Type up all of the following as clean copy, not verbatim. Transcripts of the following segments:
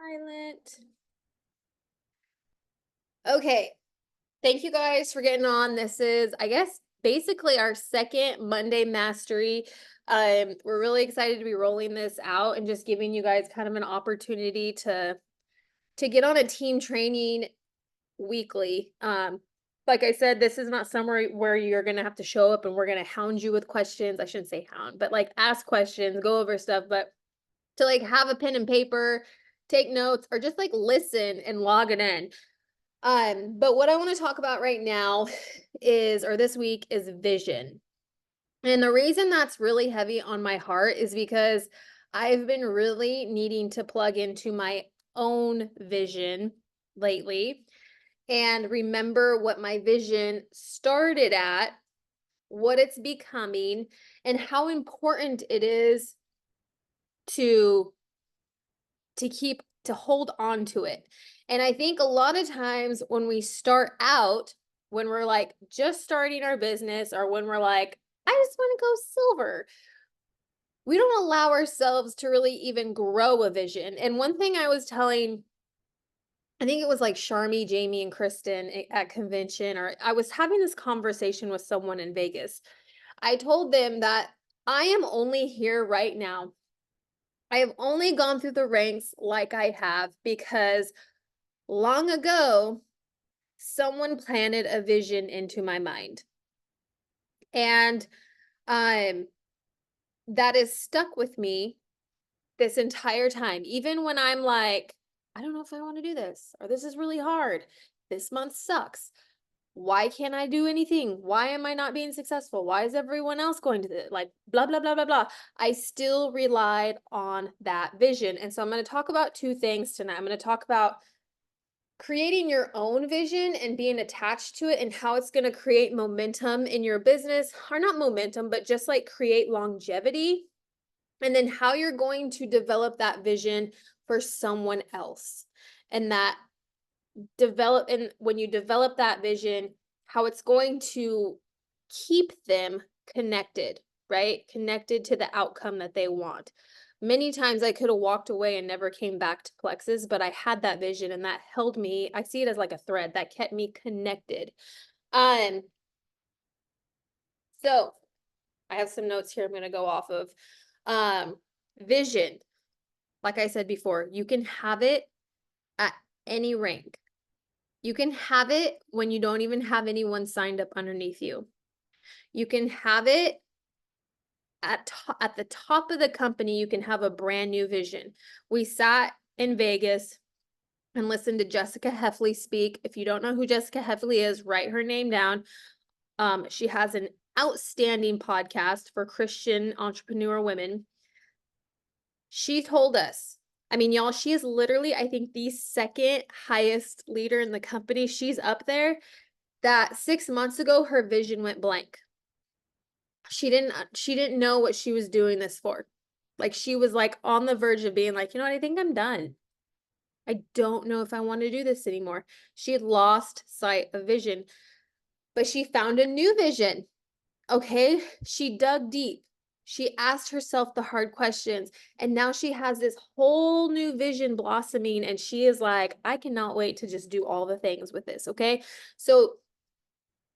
Silent. Okay. Thank you guys for getting on. This is, I guess, basically our second Monday mastery. We're really excited to be rolling this out and just giving you guys kind of an opportunity to get on a team training weekly. Like I said, this is not somewhere where you're gonna have to show up and we're gonna hound you with questions. I shouldn't say hound, but like ask questions, go over stuff, but to like have a pen and paper, take notes, or just like listen and log it in. But what I want to talk about right now is, or this week, is vision. And the reason that's really heavy on my heart is because I've been really needing to plug into my own vision lately and remember what my vision started at, what it's becoming, and how important it is to to hold on to it. And I think a lot of times when we start out, when we're like just starting our business or when we're like, I just want to go silver, we don't allow ourselves to really even grow a vision. And one thing I was telling, I think it was like Charmy, Jamie, and Kristen at convention, or I was having this conversation with someone in Vegas. I told them that I am only here right now. I have only gone through the ranks like I have because long ago, someone planted a vision into my mind. And um that is stuck with me this entire time. Even when I'm like, I don't know if I want to do this, or this is really hard. This month sucks. Why can't I do anything? Why am I not being successful? Why is everyone else going to like blah blah blah blah blah? I still relied on that vision. And so I'm going to talk about two things tonight. I'm going to talk about creating your own vision and being attached to it and how it's going to create momentum in your business, or not momentum, but just like create longevity, and then how you're going to develop that vision for someone else. And that and when you develop that vision, how it's going to keep them connected, right? Connected to the outcome that they want. Many times I could have walked away and never came back to Plexus, but I had that vision and that held me. I see it as like a thread that kept me connected. Um, so I have some notes here I'm going to go off of. Um, Vision. Like I said before, you can have it at any rank. You can have it when you don't even have anyone signed up underneath you. You can have it at the top of the company. You can have a brand new vision. We sat in Vegas and listened to Jessica Heffley speak. If you don't know who Jessica Heffley is, write her name down. She has an outstanding podcast for Christian entrepreneur women. She told us, I mean, y'all, she is literally, I think, the second highest leader in the company. She's up there. That 6 months ago, her vision went blank. She didn't know what she was doing this for. Like, she was like on the verge of being like, you know what, I think I'm done. I don't know if I want to do this anymore. She had lost sight of vision, but she found a new vision. Okay. She dug deep. She asked herself the hard questions, and now she has this whole new vision blossoming. And she is like, I cannot wait to just do all the things with this. Okay. So,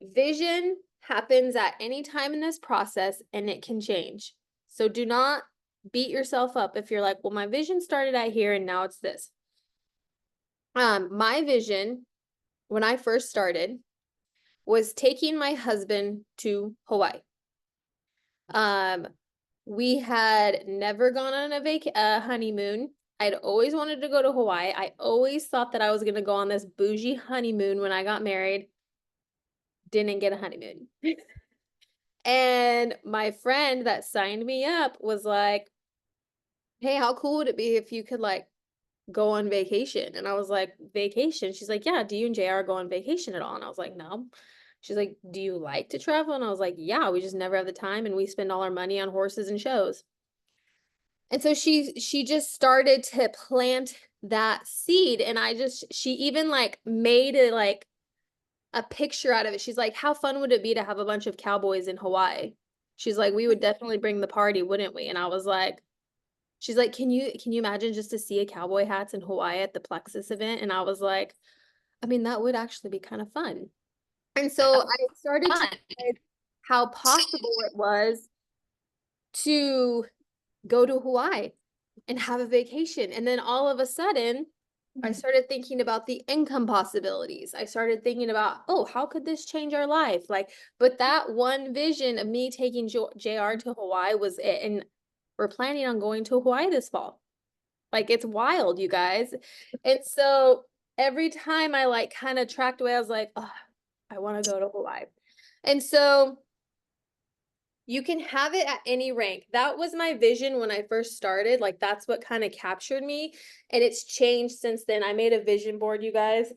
vision happens at any time in this process and it can change. So, do not beat yourself up if you're like, well, my vision started out here and now it's this. My vision when I first started was taking my husband to Hawaii. Um, we had never gone on a honeymoon. I'd always wanted to go to Hawaii. I always thought that I was going to go on this bougie honeymoon when I got married. Didn't get a honeymoon. And my friend that signed me up was like, hey, how cool would it be if you could like go on vacation? And I was like, vacation? She's like, yeah, do you and JR go on vacation at all? And I was like, no. She's like, do you like to travel? And I was like, yeah, we just never have the time and we spend all our money on horses and shows. And so she just started to plant that seed, and she even like made it like a picture out of it. She's like, how fun would it be to have a bunch of cowboys in Hawaii? She's like, we would definitely bring the party, wouldn't we? And I was like, She's like, can you imagine just to see a cowboy hats in Hawaii at the Plexus event? And I was like, I mean, that would actually be kind of fun. And so I started to realize how possible it was to go to Hawaii and have a vacation. And then all of a sudden, I started thinking about the income possibilities. I started thinking about, oh, how could this change our life? Like, but that one vision of me taking JR to Hawaii was it. And we're planning on going to Hawaii this fall. Like, it's wild, you guys. And so every time I like kind of tracked away, I was like, oh, I want to go to Hawaii. And so you can have it at any rank. That was my vision when I first started. Like, that's what kind of captured me. And it's changed since then. I made a vision board, you guys.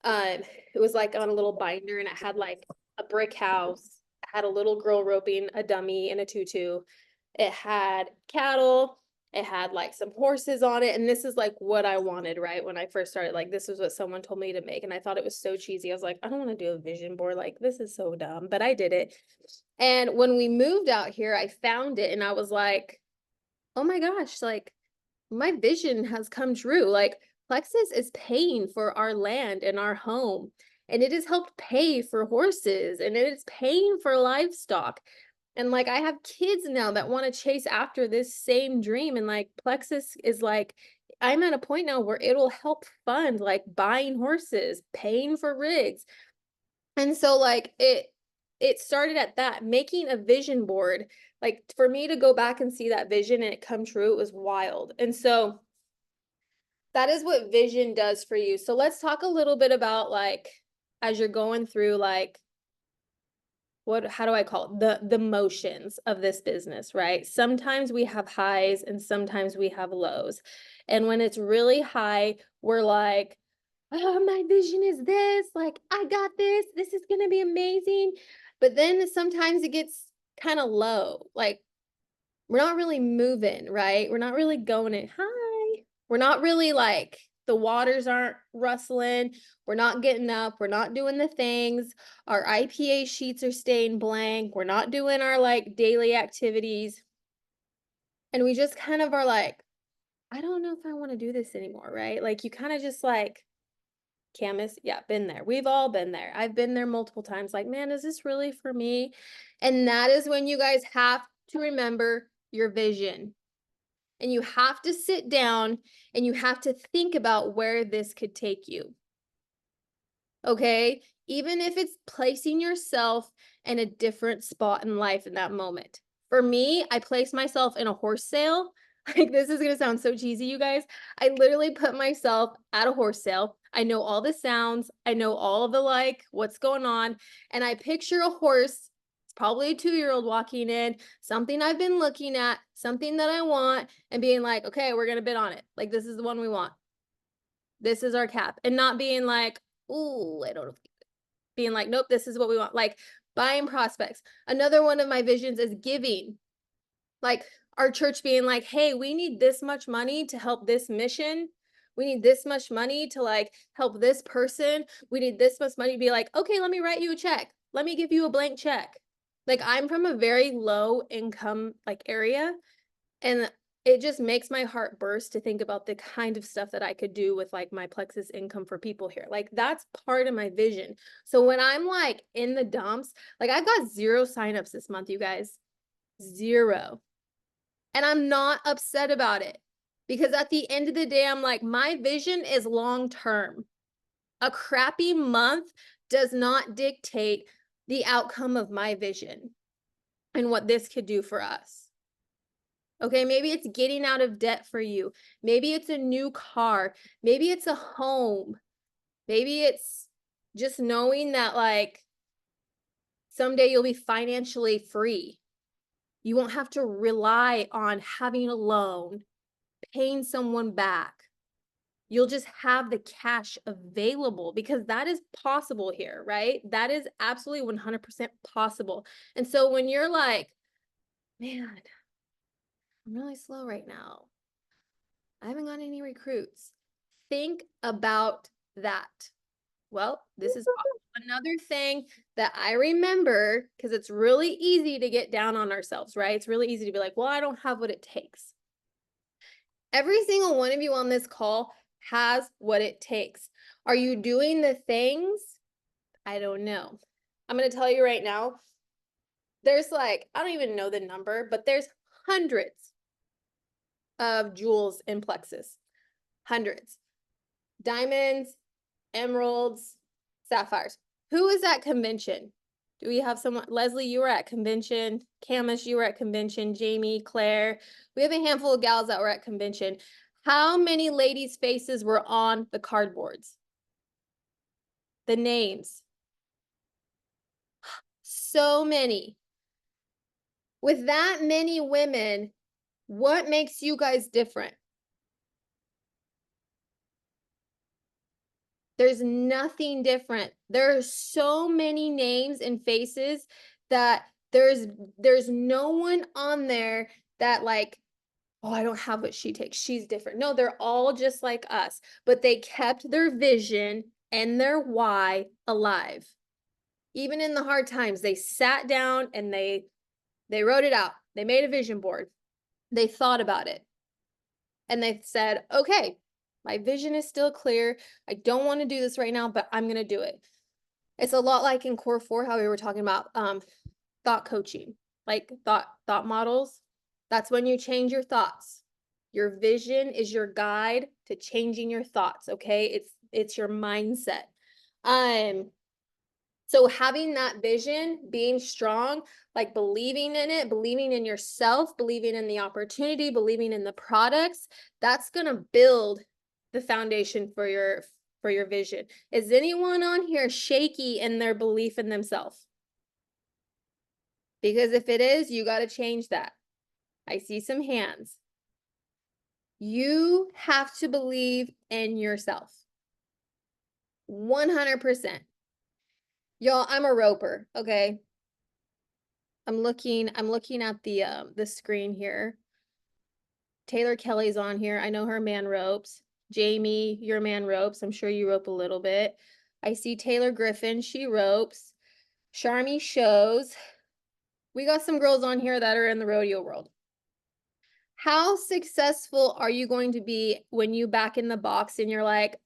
It was like on a little binder, and it had like a brick house. It had a little girl roping a dummy in a tutu. It had cattle. It had like some horses on it. And this is like what I wanted, right? When I first started, like, this was what someone told me to make. And I thought it was so cheesy. I was like, I don't want to do a vision board. Like, this is so dumb, but I did it. And when we moved out here, I found it and I was like, oh my gosh, like, my vision has come true. Like, Plexus is paying for our land and our home, and it has helped pay for horses, and it is paying for livestock. And like, I have kids now that want to chase after this same dream. And like, Plexus is like, I'm at a point now where it'll help fund like buying horses, paying for rigs. And so like it started at that, making a vision board. Like, for me to go back and see that vision and it come true, it was wild. And so that is what vision does for you. So let's talk a little bit about, like, as you're going through, like, how do I call it? The motions of this business, right? Sometimes we have highs and sometimes we have lows. And when it's really high, we're like, oh, my vision is this, like, I got this is gonna be amazing. But then sometimes it gets kind of low, like, we're not really moving, right? We're not really going it high. We're not really like, the waters aren't rustling. We're not getting up. We're not doing the things. Our IPA sheets are staying blank. We're not doing our like daily activities. And we just kind of are like, I don't know if I want to do this anymore, right? Like, you kind of just like, Camus, yeah, been there. We've all been there. I've been there multiple times. Like, man, is this really for me? And that is when you guys have to remember your vision. And you have to sit down and you have to think about where this could take you. Okay? Even if it's placing yourself in a different spot in life in that moment. For me, I placed myself in a horse sale. Like, this is going to sound so cheesy, you guys. I literally put myself at a horse sale. I know all the sounds. I know all of the, like, what's going on. And I picture a horse. It's probably a 2-year-old walking in, something I've been looking at, something that I want, and being like, okay, we're going to bid on it. Like, this is the one we want. This is our cap. And not being like, ooh, I don't know. Being like, nope, this is what we want. Like, buying prospects. Another one of my visions is giving. Like, our church being like, hey, we need this much money to help this mission. We need this much money to like help this person. We need this much money to be like, okay, let me write you a check. Let me give you a blank check. Like, I'm from a very low income like area, and it just makes my heart burst to think about the kind of stuff that I could do with like my Plexus income for people here. Like, that's part of my vision. So when I'm like in the dumps, like, I've got 0 signups this month, you guys. 0. And I'm not upset about it, because at the end of the day, I'm like, my vision is long term. A crappy month does not dictate the outcome of my vision and what this could do for us. Okay, maybe it's getting out of debt for you. Maybe it's a new car. Maybe it's a home. Maybe it's just knowing that like someday you'll be financially free. You won't have to rely on having a loan, paying someone back. You'll just have the cash available, because that is possible here, right? That is absolutely 100% possible. And so when you're like, man, I'm really slow right now, I haven't got any recruits, think about that. Well, this is another thing that I remember, because it's really easy to get down on ourselves, right? It's really easy to be like, well, I don't have what it takes. Every single one of you on this call has what it takes. Are you doing the things? I don't know. I'm going to tell you right now, there's like, I don't even know the number, but there's hundreds of jewels in Plexus. Hundreds. Diamonds, emeralds, sapphires. Who is at convention? Do we have someone? Leslie, you were at convention. Camus, you were at convention. Jamie, Claire. We have a handful of gals that were at convention. How many ladies' faces were on the cardboards? The names. So many. With that many women, what makes you guys different? There's nothing different. There are so many names and faces that there's no one on there that like, oh, I don't have what she takes. She's different. No, they're all just like us, but they kept their vision and their why alive. Even in the hard times, they sat down and they wrote it out. They made a vision board. They thought about it. And they said, okay, my vision is still clear. I don't want to do this right now, but I'm going to do it. It's a lot like in Core 4, how we were talking about thought coaching, like thought models. That's when you change your thoughts. Your vision is your guide to changing your thoughts, okay? It's your mindset. So having that vision, being strong, like believing in it, believing in yourself, believing in the opportunity, believing in the products, that's going to build the foundation for your vision. Is anyone on here shaky in their belief in themselves? Because if it is, you got to change that. I see some hands. You have to believe in yourself. 100%. Y'all, I'm a roper, okay? I'm looking at the screen here. Taylor Kelly's on here. I know her man ropes. Jamie, your man ropes. I'm sure you rope a little bit. I see Taylor Griffin, she ropes. Sharmy shows. We got some girls on here that are in the rodeo world. How successful are you going to be when you back in the box and you're like,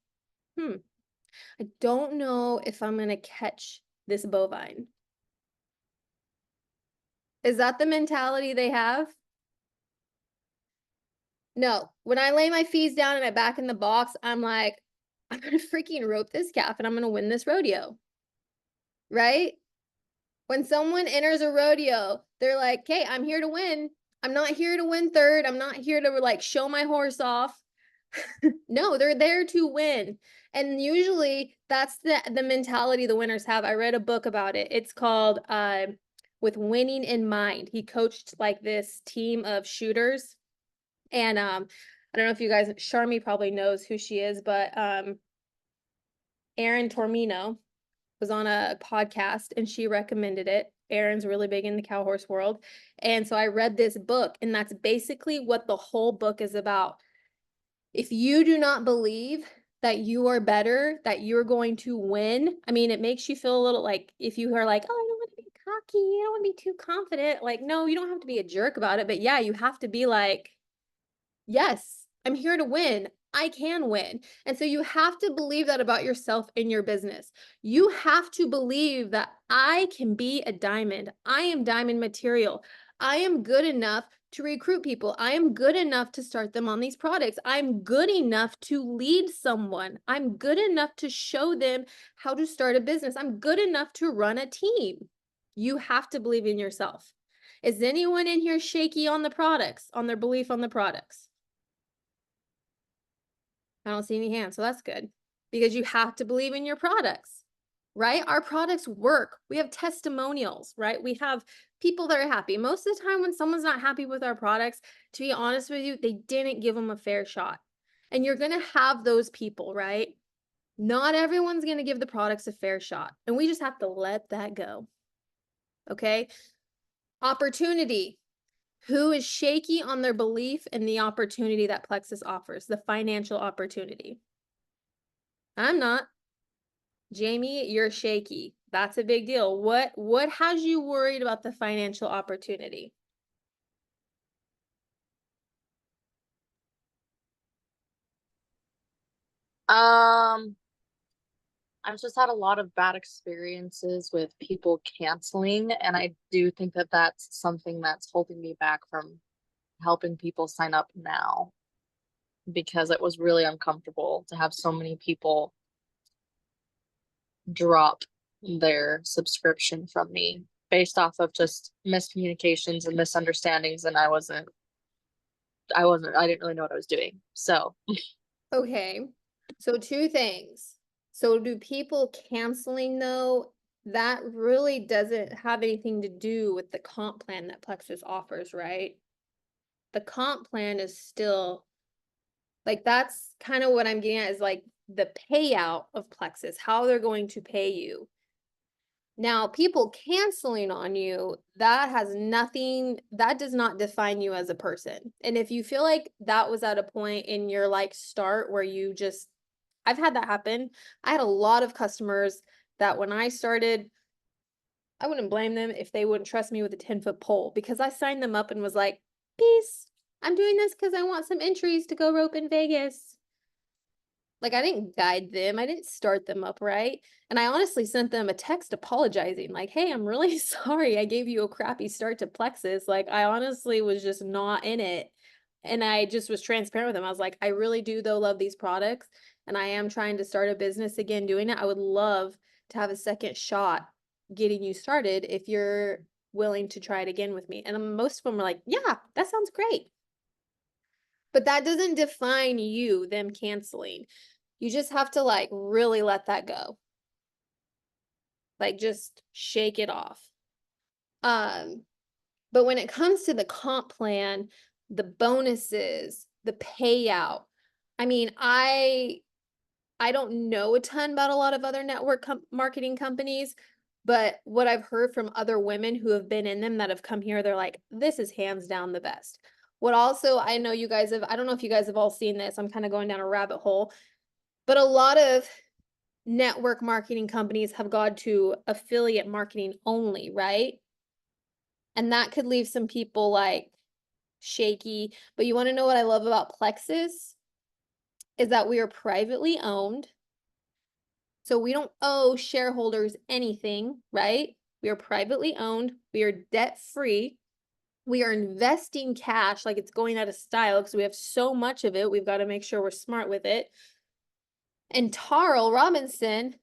I don't know if I'm going to catch this bovine? Is that the mentality they have? No, when I lay my fees down and I back in the box, I'm like, I'm gonna freaking rope this calf and I'm gonna win this rodeo. Right? When someone enters a rodeo, they're like, okay, I'm here to win. I'm not here to win third. I'm not here to like show my horse off. No, they're there to win. And usually that's the mentality the winners have. I read a book about it. It's called With Winning in Mind. He coached like this team of shooters. And I don't know if you guys, Sharmy probably knows who she is, but Erin Tormino was on a podcast and she recommended it. Erin's really big in the cow horse world. And so I read this book, and that's basically what the whole book is about. If you do not believe that you are better, that you're going to win, I mean, it makes you feel a little like, if you are like, oh, I don't want to be cocky, I don't want to be too confident. Like, no, you don't have to be a jerk about it. But yeah, you have to be like, yes, I'm here to win. I can win. And so you have to believe that about yourself in your business. You have to believe that I can be a diamond. I am diamond material. I am good enough to recruit people. I am good enough to start them on these products. I'm good enough to lead someone. I'm good enough to show them how to start a business. I'm good enough to run a team. You have to believe in yourself. Is anyone in here shaky on the products, on their belief on the products? I don't see any hands, so that's good. Because you have to believe in your products, right? Our products work. We have testimonials, right? We have people that are happy. Most of the time when someone's not happy with our products, to be honest with you, they didn't give them a fair shot. And you're going to have those people, right? Not everyone's going to give the products a fair shot. And we just have to let that go. Okay? Opportunity. Who is shaky on their belief in the opportunity that Plexus offers, the financial opportunity? I'm not. Jamie, you're shaky. That's a big deal. What has you worried about the financial opportunity? Um, I've just had a lot of bad experiences with people canceling, and I do think that that's something that's holding me back from helping people sign up now because it was really uncomfortable to have so many people drop their subscription from me based off of just miscommunications and misunderstandings, and I didn't really know what I was doing. So, Okay, so two things. So do people canceling though, that really doesn't have anything to do with the comp plan that Plexus offers, right? The comp plan is still like that's kind of what I'm getting at is like the payout of Plexus, how they're going to pay you. Now, people canceling on you, that has nothing, that does not define you as a person. And if you feel like that was at a point in your like start where you just, I've had that happen. I had a lot of customers that when I started, I wouldn't blame them if they wouldn't trust me with a 10-foot pole because I signed them up and was like, peace. I'm doing this because I want some entries to go rope in Vegas. Like, I didn't guide them, I didn't start them up right, and I honestly sent them a text apologizing, like, "Hey, I'm really sorry I gave you a crappy start to Plexus, like, I honestly was just not in it." And I just was transparent with them, I was like, "I really do, though, love these products, and I am trying to start a business again doing it. I would love to have a second shot getting you started if you're willing to try it again with me." And, most of them were like, "Yeah, that sounds great." But that doesn't define you, them canceling. You just have to, like, really let that go. Like, just shake it off. Um, but when it comes to the comp plan, the bonuses, the payout, I mean, I don't know a ton about a lot of other network marketing companies, but what I've heard from other women who have been in them that have come here, they're like, "This is hands down the best." What also I know you guys have I don't know if you guys have all seen this, I'm kinda going down a rabbit hole, but a lot of network marketing companies have gone to affiliate marketing only, right? And that could leave some people like shaky. But you want to know what I love about Plexus is that we are privately owned. So we don't owe shareholders anything, right? We are privately owned. We are debt free. We are investing cash like it's going out of style because we have so much of it. We've got to make sure we're smart with it. And Tarl Robinson,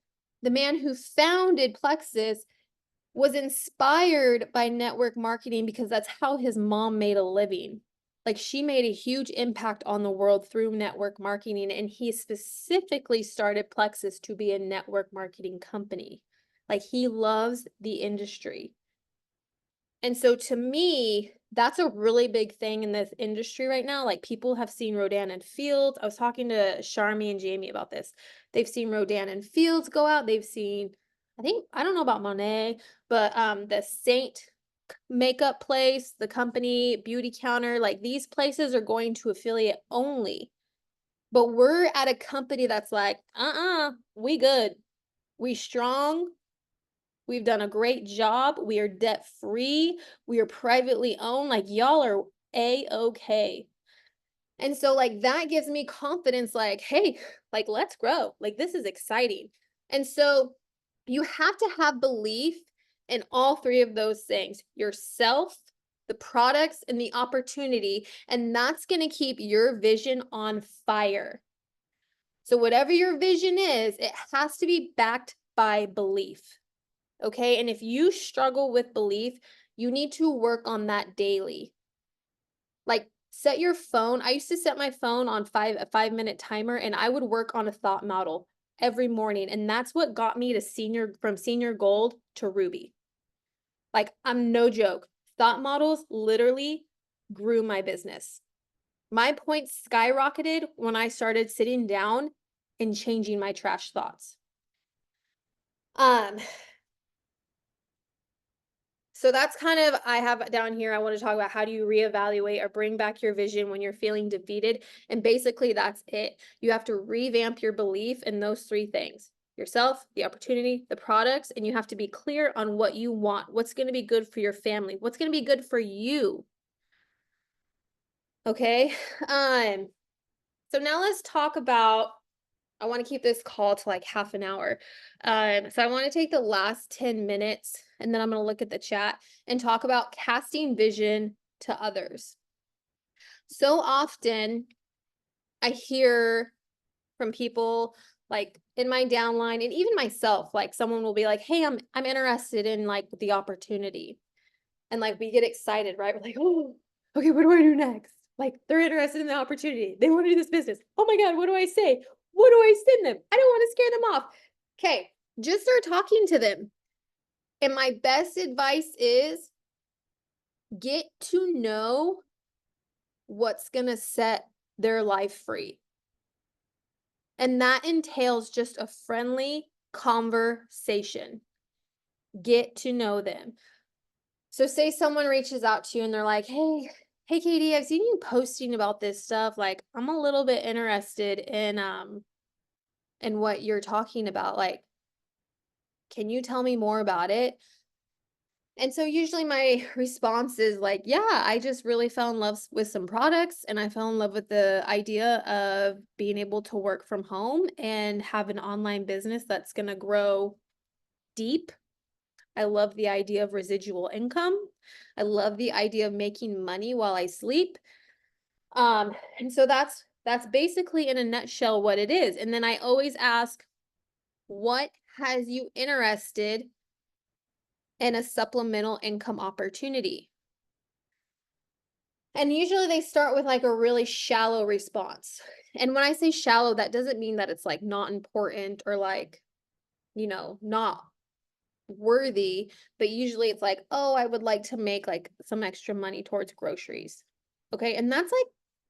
the man who founded Plexus, was inspired by network marketing because that's how his mom made a living. Like she made a huge impact on the world through network marketing, and he specifically started Plexus to be a network marketing company. Like he loves the industry. And so to me, that's a really big thing in this industry right now. Like people have seen Rodan and Fields. I was talking to Charmy and Jamie about this. They've seen Rodan and Fields go out. They've seen, I think, I don't know about Monet, but the Saint makeup place, the company, Beauty Counter, like these places are going to affiliate only. But we're at a company that's like, we good. We strong. We've done a great job. We are debt free. We are privately owned. Like y'all are a-okay. And so like that gives me confidence like, hey, like let's grow. Like this is exciting. And so you have to have belief in all three of those things. Yourself, the products and the opportunity, and that's going to keep your vision on fire. So whatever your vision is, it has to be backed by belief. Okay. And if you struggle with belief, you need to work on that daily. Like set your phone. I used to set my phone on a 5-minute timer and I would work on a thought model every morning. And that's what got me to from senior gold to Ruby. Like I'm no joke. Thought models literally grew my business. My points skyrocketed when I started sitting down and changing my trash thoughts. Um, So that's kind of, I have down here, I want to talk about how do you reevaluate or bring back your vision when you're feeling defeated. And basically, that's it. You have to revamp your belief in those three things: yourself, the opportunity, the products, and you have to be clear on what you want, what's going to be good for your family, what's going to be good for you. Okay. So now let's talk about I want to keep this call to like half an hour. So I want to take the last 10 minutes and then I'm going to look at the chat and talk about casting vision to others. So often I hear from people like in my downline and even myself, like someone will be like, "Hey, I'm interested in like the opportunity." And like we get excited, right? We're like, "Oh, okay, what do I do next?" Like they're interested in the opportunity. They want to do this business. Oh my God, what do I say? What do I send them? I don't want to scare them off. Okay, just start talking to them. And my best advice is get to know what's going to set their life free. And that entails just a friendly conversation. Get to know them. So say someone reaches out to you and they're like, "Hey Katie, I've seen you posting about this stuff. Like, I'm a little bit interested in what you're talking about. Like, can you tell me more about it?" And so usually my response is like, "Yeah, I just really fell in love with some products and I fell in love with the idea of being able to work from home and have an online business that's going to grow deep. I love the idea of residual income. I love the idea of making money while I sleep." And so that's basically in a nutshell what it is. And then I always ask, what has you interested in a supplemental income opportunity? And usually they start with like a really shallow response. And when I say shallow, that doesn't mean that it's like not important or like, not worthy, but usually it's like, "Oh, I would like to make like some extra money towards groceries." Okay? And that's like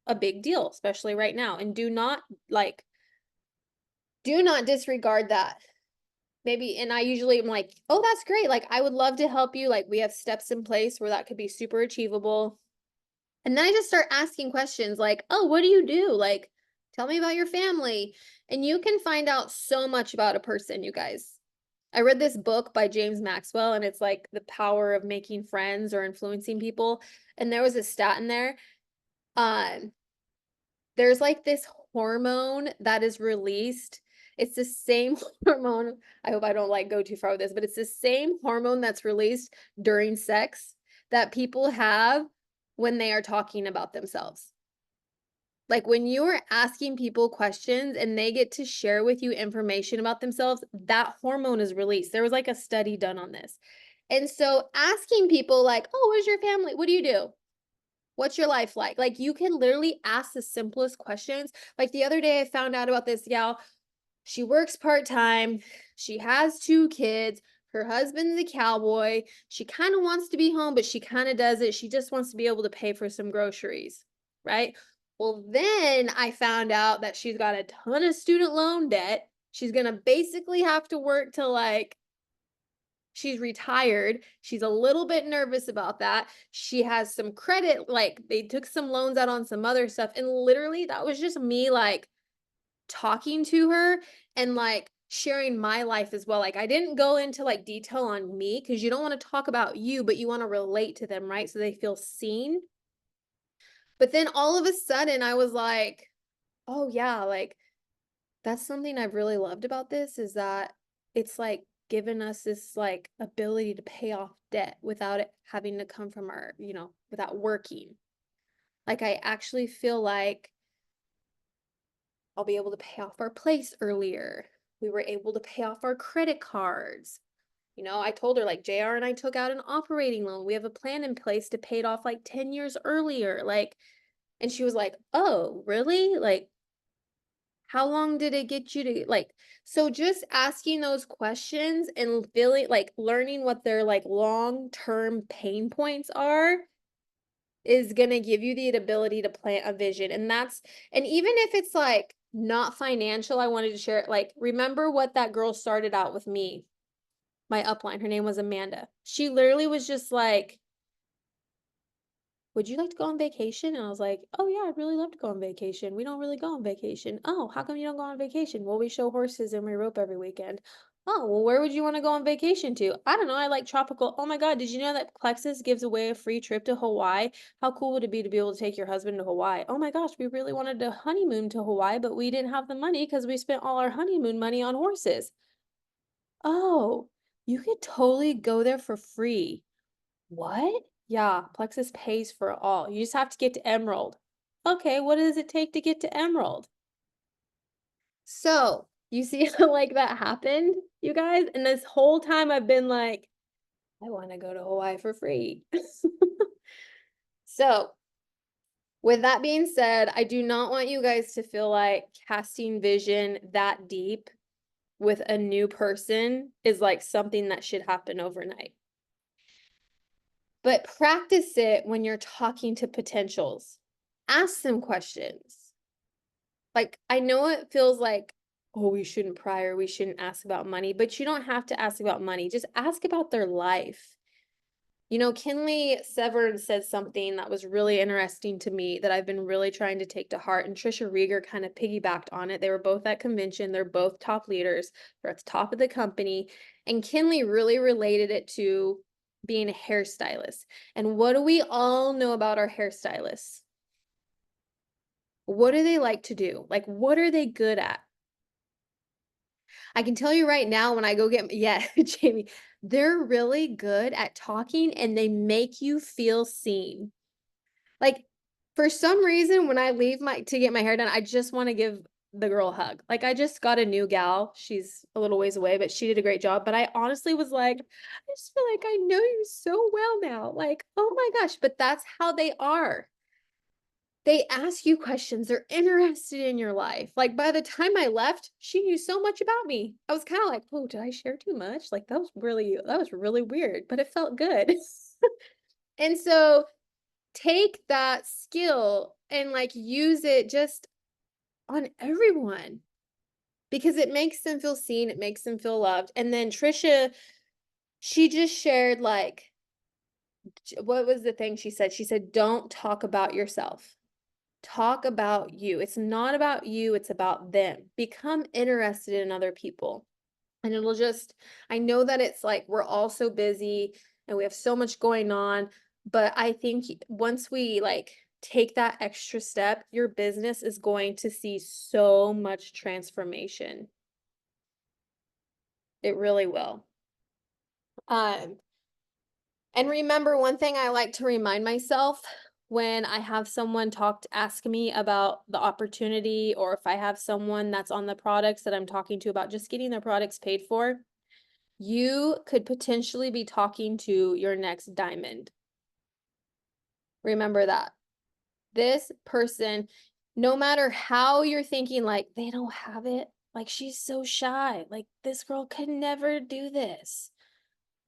a big deal, especially right now. And do not disregard that. Maybe and I usually am like, "Oh, that's great. Like I would love to help you. Like we have steps in place where that could be super achievable." And then I just start asking questions like, "Oh, what do you do? Like tell me about your family." And you can find out so much about a person, you guys. I read this book by James Maxwell, and it's like the power of making friends or influencing people. And there was a stat in there. Um, there's like this hormone that is released. It's the same hormone. I hope I don't like go too far with this, but it's the same hormone that's released during sex that people have when they are talking about themselves. Like when you are asking people questions and they get to share with you information about themselves, that hormone is released. There was like a study done on this. And so asking people like, "Oh, where's your family? What do you do? What's your life like?" Like you can literally ask the simplest questions. Like the other day I found out about this gal. She works part-time. She has 2 kids. Her husband's a cowboy. She kind of wants to be home, but she kind of does it. She just wants to be able to pay for some groceries, right? Well, then I found out that she's got a ton of student loan debt. She's going to basically have to work till like she's retired. She's a little bit nervous about that. She has some credit, like they took some loans out on some other stuff. And literally, that was just me like talking to her and like sharing my life as well. Like I didn't go into like detail on me because you don't want to talk about you, but you want to relate to them, right? So they feel seen. But then all of a sudden I was like, "Oh yeah, like that's something I've really loved about this is that it's like given us this like ability to pay off debt without it having to come from without working." Like I actually feel like I'll be able to pay off our place earlier. We were able to pay off our credit cards. I told her like JR and I took out an operating loan. We have a plan in place to pay it off like 10 years earlier. Like, and she was like, "Oh, really? Like, how long did it get you to like?" So just asking those questions and feeling like learning what their like long-term pain points are is going to give you the ability to plant a vision. And even if it's like not financial, I wanted to share it. Like, remember what that girl started out with me, my upline. Her name was Amanda. She literally was just like, "Would you like to go on vacation?" And I was like, "Oh, yeah, I'd really love to go on vacation. We don't really go on vacation." "Oh, how come you don't go on vacation?" "Well, we show horses and we rope every weekend." Oh, well, where would you want to go on vacation to? I don't know. I like tropical. Oh my God, did you know that Plexus gives away a free trip to Hawaii? How cool would it be able to take your husband to Hawaii? Oh my gosh, we really wanted to honeymoon to Hawaii, but we didn't have the money because we spent all our honeymoon money on horses. Oh, you could totally go there for free. What? Yeah, Plexus pays for it all. You just have to get to Emerald. Okay, what does it take to get to Emerald? So, you see how like that happened, you guys? And this whole time I've been like, I want to go to Hawaii for free. So, with that being said, I do not want you guys to feel like casting vision that deep with a new person is like something that should happen overnight. But practice it when you're talking to potentials. Ask them questions. Like, I know it feels like, oh, we shouldn't pry or we shouldn't ask about money, but you don't have to ask about money. Just ask about their life. You know, Kinley Severn said something that was really interesting to me that I've been really trying to take to heart, and Trisha Rieger kind of piggybacked on it. They were both at convention. They're both top leaders. They're at the top of the company. And Kinley really related it to being a hairstylist. And what do we all know about our hairstylists? What do they like to do? Like, what are they good at? I can tell you right now when I go get, yeah, Jamie, they're really good at talking and they make you feel seen. Like, for some reason, when I leave to get my hair done, I just want to give the girl a hug. Like, I just got a new gal. She's a little ways away, but she did a great job. But I honestly was like, I just feel like I know you so well now. Like, oh my gosh, but that's how they are. They ask you questions. They're interested in your life. Like by the time I left, she knew so much about me. I was kind of like, "Oh, did I share too much?" Like that was really weird, but it felt good. And so take that skill and like use it just on everyone because it makes them feel seen, it makes them feel loved. And then Trisha, she just shared like what was the thing she said? She said, "Don't talk about yourself. Talk about you. It's not about you, it's about them. Become interested in other people." And it'll just, I know that it's like we're all so busy and we have so much going on, but I think once we like take that extra step, your business is going to see so much transformation. It really will. Um, And remember, one thing I like to remind myself when I have someone ask me about the opportunity, or if I have someone that's on the products that I'm talking to about just getting their products paid for, you could potentially be talking to your next diamond. Remember that. This person, no matter how you're thinking, like, they don't have it, like, she's so shy, like, this girl could never do this.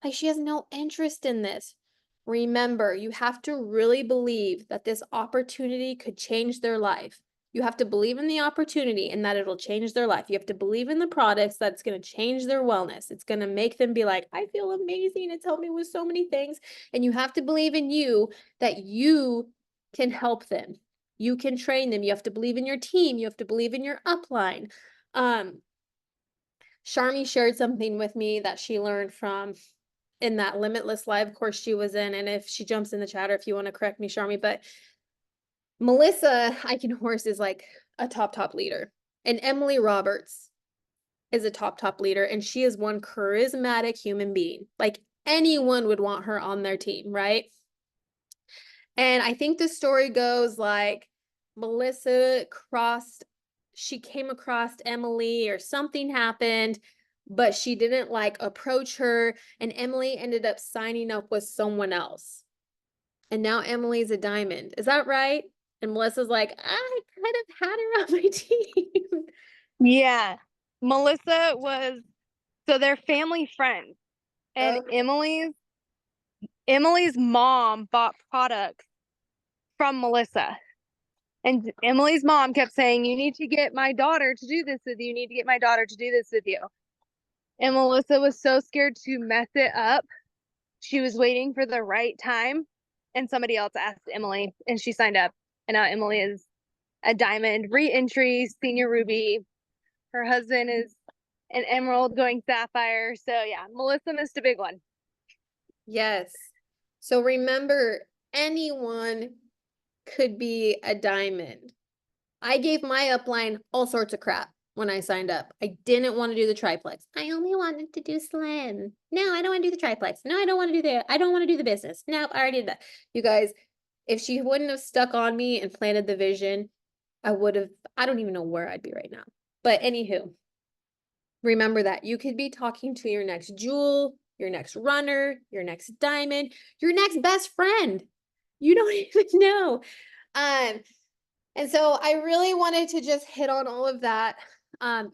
Like, she has no interest in this. Remember, you have to really believe that this opportunity could change their life. You have to believe in the opportunity and that it'll change their life. You have to believe in the products that it's going to change their wellness. It's going to make them be like, I feel amazing. It's helped me with so many things. And you have to believe in you that you can help them. You can train them. You have to believe in your team. You have to believe in your upline. Sharmi shared something with me that she learned from in that Limitless Live course she was in. And if she jumps in the chat or if you want to correct me, Sharmi, but Melissa Eichenhorst is like a top leader. And Emily Roberts is a top leader. And she is one charismatic human being. Like anyone would want her on their team, right? And I think the story goes like Melissa she came across Emily or something happened, but she didn't like approach her. And Emily ended up signing up with someone else. And now Emily's a diamond. Is that right? And Melissa's like, I kind of had her on my team. Yeah. Melissa was, so they're family friends. And Okay. Emily's mom bought products from Melissa. And Emily's mom kept saying, you need to get my daughter to do this with you. You need to get my daughter to do this with you. And Melissa was so scared to mess it up. She was waiting for the right time. And somebody else asked Emily and she signed up. And now Emily is a diamond re-entry senior ruby. Her husband is and emerald going sapphire. So yeah, Melissa missed a big one. Yes. So remember, anyone could be a diamond. I gave my upline all sorts of crap when I signed up. I didn't want to do the triplex. I only wanted to do Slim. No, I don't want to do the triplex. No, I don't want to do I don't want to do the business. Nope, I already did that. You guys, if she wouldn't have stuck on me and planted the vision, I don't even know where I'd be right now. But anywho, remember that you could be talking to your next jewel, your next runner, your next diamond, your next best friend. You don't even know. And so I really wanted to just hit on all of that.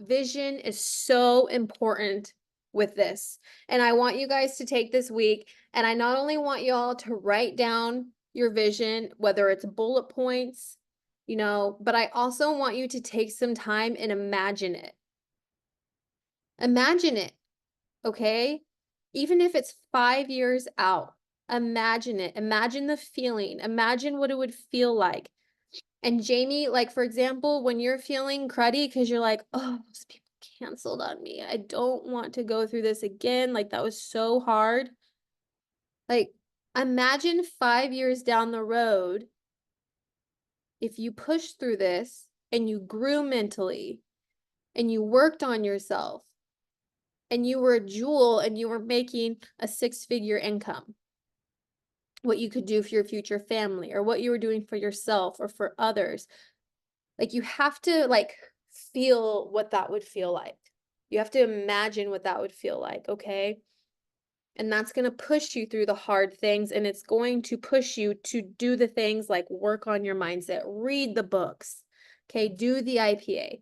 Vision is so important with this. And I want you guys to take this week, and I not only want y'all to write down your vision, whether it's bullet points, but I also want you to take some time and imagine it. Imagine it, okay? Even if it's 5 years out, imagine it. Imagine the feeling. Imagine what it would feel like. And Jamie, like, for example, when you're feeling cruddy because you're like, oh, those people canceled on me. I don't want to go through this again. Like, that was so hard. Like, imagine 5 years down the road, if you pushed through this and you grew mentally and you worked on yourself and you were a jewel and you were making a 6-figure income, what you could do for your future family or what you were doing for yourself or for others. Like, you have to feel what that would feel like. You have to imagine what that would feel like, okay? And that's going to push you through the hard things, and it's going to push you to do the things like work on your mindset, read the books, okay? Do the IPA.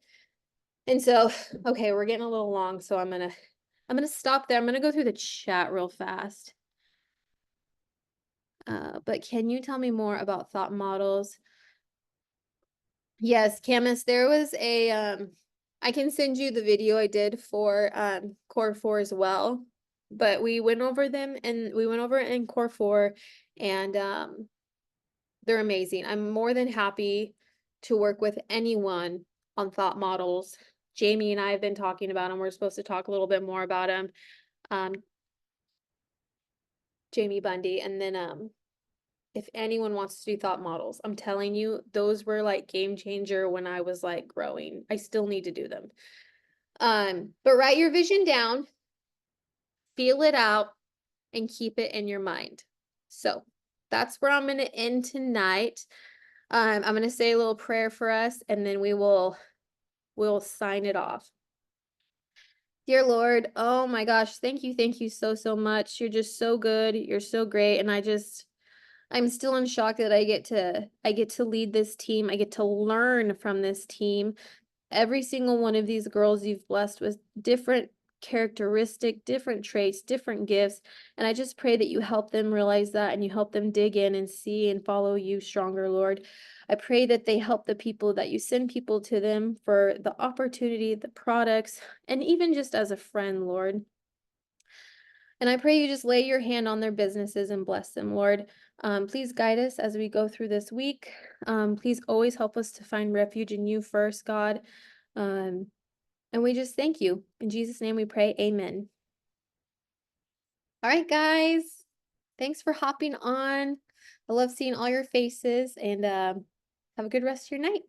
And so, okay, we're getting a little long, so I'm going to stop there. I'm going to go through the chat real fast. But can you tell me more about thought models? Yes, Camus, there was I can send you the video I did for Core 4 as well. But we went over them and we went over it in Core 4, and they're amazing. I'm more than happy to work with anyone on thought models. Jamie and I have been talking about them. We're supposed to talk a little bit more about them. Jamie Bundy, and then if anyone wants to do thought models, I'm telling you, those were like game changer when I was like growing. I still need to do them. But write your vision down, feel it out, and keep it in your mind. So that's where I'm going to end tonight. I'm going to say a little prayer for us, and then we'll sign it off. Dear Lord, oh my gosh, thank you so much. You're just so good. You're so great, and I'm still in shock that I get to lead this team. I get to learn from this team. Every single one of these girls you've blessed with different characteristic, different traits, different gifts. And I just pray that you help them realize that and you help them dig in and see and follow you stronger, Lord. I pray that they help the people, that you send people to them for the opportunity, the products, and even just as a friend, Lord. And I pray you just lay your hand on their businesses and bless them, Lord. Please guide us as we go through this week. Please always help us to find refuge in you first, God. And we just thank you. In Jesus' name we pray, amen. All right, guys. Thanks for hopping on. I love seeing all your faces, and have a good rest of your night.